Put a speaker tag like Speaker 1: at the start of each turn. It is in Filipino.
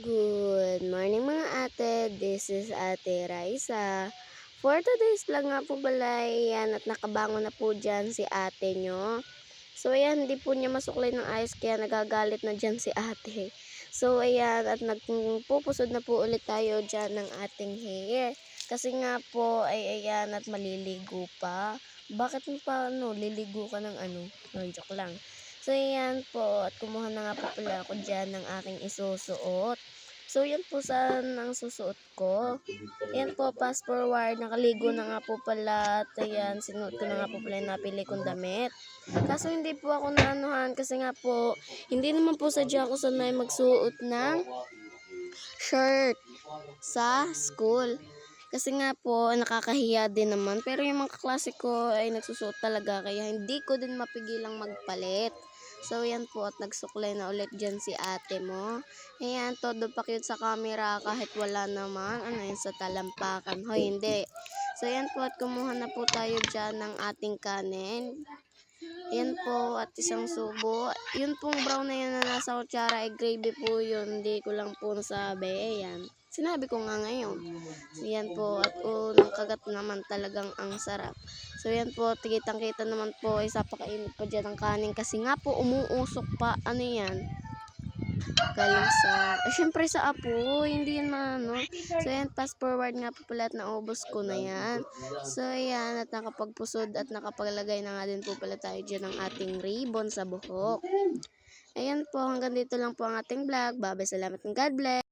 Speaker 1: Good morning mga ate, this is Ate Raisa. For today's vlog nga po pala, ayan, at nakabangon na po dyan si ate nyo. So ayan, hindi po niya masuklay ng ayos kaya nagagalit na dyan si ate. So ayan, at nagpupusod na po ulit tayo dyan ng ating hair. Kasi nga po ay ayan at maliligo pa. Bakit mo pa liligo ka ng ano? No, joke lang. So, ayan po, at kumuha na nga po pala ako dyan ng aking isusuot. So, yan po saan ang susuot ko. Ayan po, fast forward, nakaligo na nga po pala, at ayan, sinuot ko na nga po pala yung napili kong damit. Kaso hindi po ako naanuhan kasi nga po, hindi naman po sadya ako sanay magsuot ng shirt sa school. Kasi nga po, nakakahiya din naman. Pero yung mga klase ko ay nagsusuot talaga. Kaya hindi ko din mapigilang magpalit. So, yan po. At nagsuklay na ulit dyan si ate mo. Ayan, todo pa cute sa camera kahit wala naman. Ano yun sa talampakan? Hoy, hindi. So, yan po. At kumuha na po tayo dyan ng ating kanin. Yan po. At isang subo. Yun pong brown na yun na nasa kutsara ay gravy po yun. Hindi ko lang po nasabi. Ayan. Sinabi ko nga ngayon. So, yan po. At unang kagat naman talagang ang sarap. So, yan po. Kitang-kita naman po. Isa pa kainit pa dyan ang kanin. Kasi nga po, umuusok pa. Ano yan? Galing sa... syempre sa apo. Hindi yan ano. So, yan. Fast forward nga po pala at naubos ko na yan. So, yan. At nakapagpusod at nakapaglagay na nga din po pala tayo dyan ng ating ribbon sa buhok. Ayan po. Hanggang dito lang po ang ating vlog. Bye-bye. Salamat and God bless.